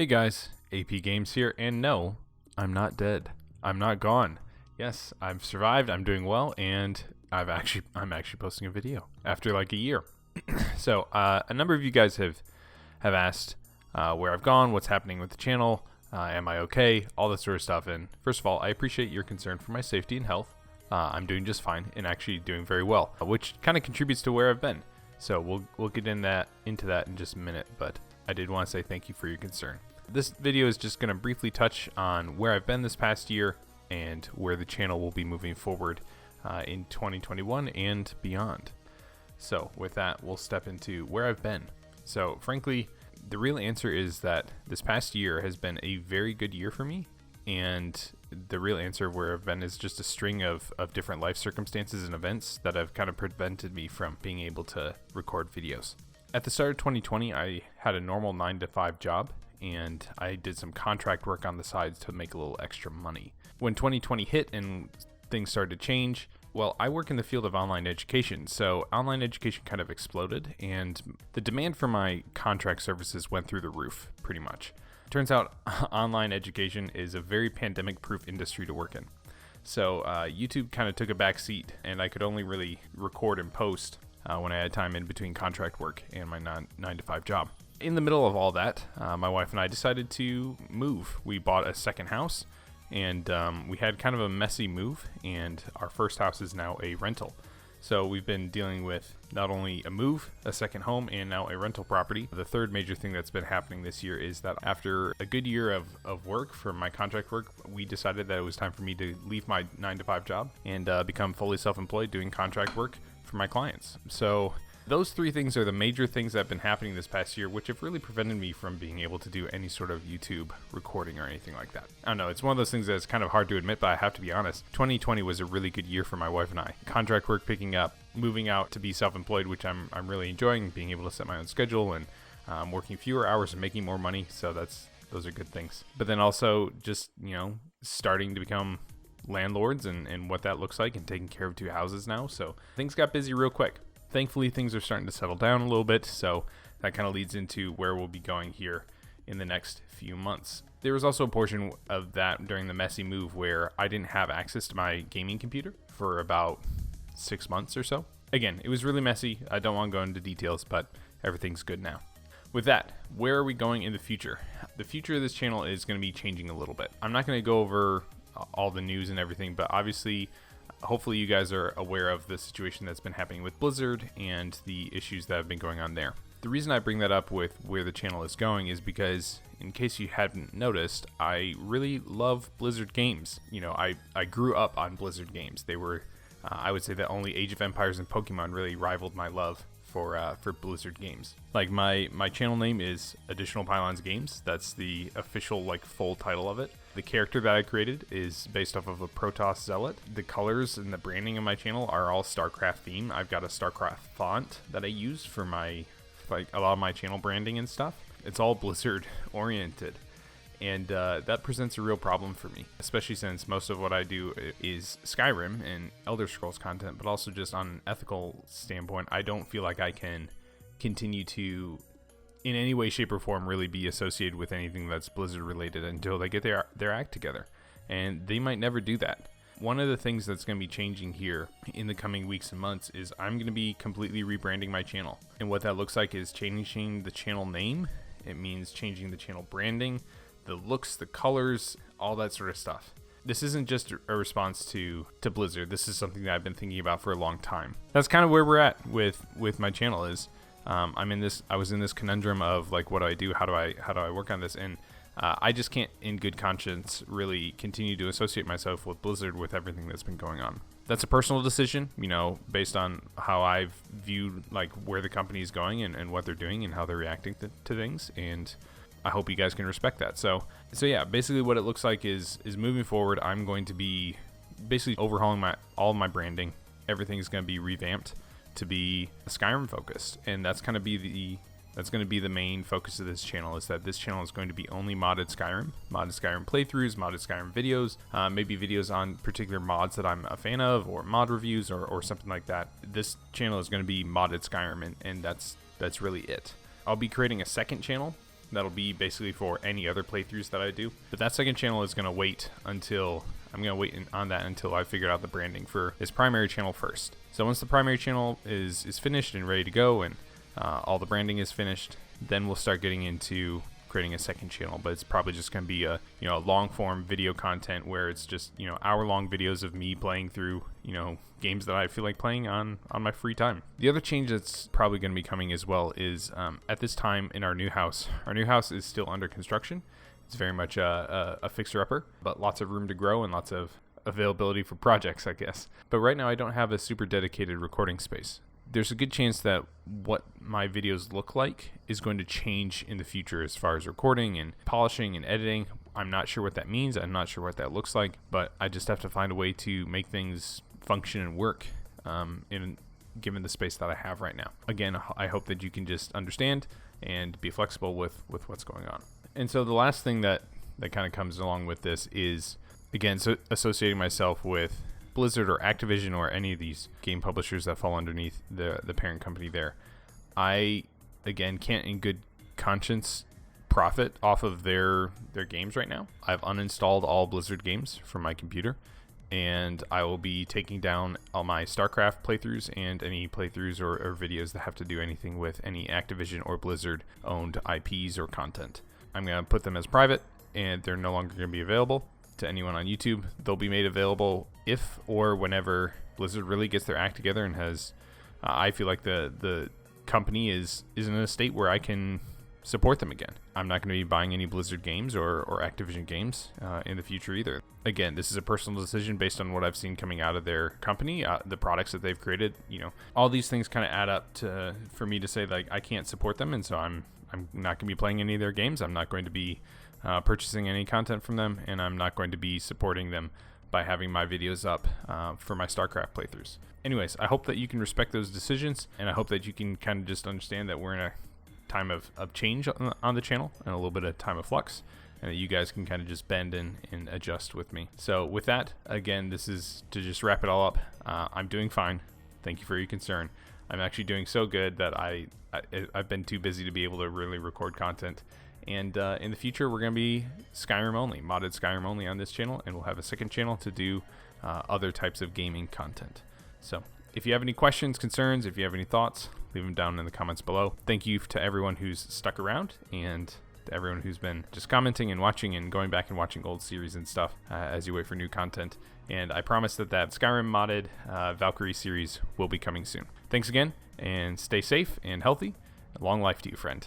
Hey guys, AP Games here, and no, I'm not dead. I'm not gone. Yes, I've survived, I'm doing well, and I'm actually posting a video after like a year. So, a number of you guys have asked where I've gone, what's happening with the channel, am I okay, all that sort of stuff. And first of all, I appreciate your concern for my safety and health. I'm doing just fine and actually doing very well, which kind of contributes to where I've been. So we'll get into that in just a minute, but I did want to say thank you for your concern. This video is just going to briefly touch on where I've been this past year and where the channel will be moving forward in 2021 and beyond. So with that, we'll step into where I've been. So frankly, the real answer is that this past year has been a very good year for me, and the real answer of where I've been is just a string of different life circumstances and events that have kind of prevented me from being able to record videos. At the start of 2020, I had a normal 9-to-5 job, and I did some contract work on the sides to make a little extra money. When 2020 hit and things started to change, well, I work in the field of online education, so online education kind of exploded, and the demand for my contract services went through the roof, pretty much. Turns out online education is a very pandemic-proof industry to work in. So YouTube kind of took a back seat, and I could only really record and post when I had time in between contract work and my 9-to-5 job. In the middle of all that, my wife and I decided to move. We bought a second house, and we had kind of a messy move, and our first house is now a rental. So we've been dealing with not only a move, a second home, and now a rental property. The third major thing that's been happening this year is that after a good year of work for my contract work, we decided that it was time for me to leave my 9-to-5 job and become fully self-employed doing contract work for my clients. So those three things are the major things that have been happening this past year, which have really prevented me from being able to do any sort of YouTube recording or anything like that. I don't know, it's one of those things that's kind of hard to admit, but I have to be honest. 2020 was a really good year for my wife and I. Contract work picking up, moving out to be self-employed, which I'm really enjoying, being able to set my own schedule and working fewer hours and making more money. So those are good things. But then also just, starting to become landlords and what that looks like, and taking care of 2 houses now. So things got busy real quick. Thankfully, things are starting to settle down a little bit, so that kind of leads into where we'll be going here in the next few months. There was also a portion of that during the messy move where I didn't have access to my gaming computer for about 6 months or so. Again, it was really messy. I don't want to go into details, but everything's good now. With that, where are we going in the future? The future of this channel is going to be changing a little bit. I'm not going to go over all the news and everything, but obviously, hopefully you guys are aware of the situation that's been happening with Blizzard and the issues that have been going on there. The reason I bring that up with where the channel is going is because, in case you hadn't noticed, I really love Blizzard games. I grew up on Blizzard games. They were, I would say that only Age of Empires and Pokemon really rivaled my love for Blizzard games. Like my channel name is Additional Pylons Games. That's the official full title of it. The character that I created is based off of a Protoss Zealot. The colors and the branding of my channel are all StarCraft themed. I've got a StarCraft font that I use for my a lot of my channel branding and stuff. It's all Blizzard oriented. And that presents a real problem for me, especially since most of what I do is Skyrim and Elder Scrolls content, but also just on an ethical standpoint, I don't feel like I can continue to, in any way, shape, or form, really be associated with anything that's Blizzard related until they get their act together. And they might never do that. One of the things that's going to be changing here in the coming weeks and months is I'm going to be completely rebranding my channel. And what that looks like is changing the channel name. It means changing the channel branding, the looks, the colors, all that sort of stuff. This isn't just a response to Blizzard. This is something that I've been thinking about for a long time. That's kind of where we're at with my channel is I was in this conundrum of what do I do? How do I work on this? And I just can't in good conscience really continue to associate myself with Blizzard with everything that's been going on. That's a personal decision, based on how I've viewed where the company is going and what they're doing and how they're reacting to things. And I hope you guys can respect that. So yeah, basically what it looks like is moving forward, I'm going to be basically overhauling all of my branding. Everything is going to be revamped to be Skyrim focused, and that's going to be the main focus of this channel. Is that this channel is going to be only modded Skyrim playthroughs, modded Skyrim videos, maybe videos on particular mods that I'm a fan of, or mod reviews, or something like that. This channel is going to be modded Skyrim, and that's really it. I'll be creating a second channel That'll be basically for any other playthroughs that I do. But that second channel is going to wait until on that until I figure out the branding for this primary channel first. So once the primary channel is finished and ready to go, and all the branding is finished, then we'll start getting into creating a second channel. But it's probably just going to be a long form video content where it's just hour-long videos of me playing through games that I feel like playing on my free time. The other change that's probably going to be coming as well is at this time in our new house is still under construction. It's very much a fixer-upper, but lots of room to grow and lots of availability for projects, I guess. But right now I don't have a super dedicated recording space. There's a good chance that what my videos look like is going to change in the future as far as recording and polishing and editing. I'm not sure what that means. I'm not sure what that looks like, but I just have to find a way to make things function and work given the space that I have right now. Again, I hope that you can just understand and be flexible with what's going on. And so the last thing that kind of comes along with this is, again, associating myself with Blizzard or Activision or any of these game publishers that fall underneath the parent company there. I, again, can't in good conscience profit off of their games right now. I've uninstalled all Blizzard games from my computer, and I will be taking down all my StarCraft playthroughs and any playthroughs or videos that have to do anything with any Activision or Blizzard owned IPs or content. I'm going to put them as private, and they're no longer going to be available to anyone on YouTube. They'll be made available if or whenever Blizzard really gets their act together and has I feel like the company is in a state where I can support them again. I'm not going to be buying any Blizzard games or Activision games in the future either. Again, this is a personal decision based on what I've seen coming out of their company, the products that they've created. All these things kind of add up for me to say, like, I can't support them, and so I'm not going to be playing any of their games. I'm not going to be purchasing any content from them, and I'm not going to be supporting them by having my videos up for my StarCraft playthroughs. Anyways, I hope that you can respect those decisions, and I hope that you can kind of just understand that we're in a time of change on the channel and a little bit of time of flux, and that you guys can kind of just bend and adjust with me. So with that, again, this is to just wrap it all up. I'm doing fine. Thank you for your concern. I'm actually doing so good that I've been too busy to be able to really record content. And in the future, we're going to be Skyrim only, modded Skyrim only on this channel, and we'll have a second channel to do other types of gaming content. So if you have any questions, concerns, if you have any thoughts, leave them down in the comments below. Thank you to everyone who's stuck around, and to everyone who's been just commenting and watching and going back and watching old series and stuff as you wait for new content. And I promise that Skyrim modded Valkyrie series will be coming soon. Thanks again, and stay safe and healthy. Long life to you, friend.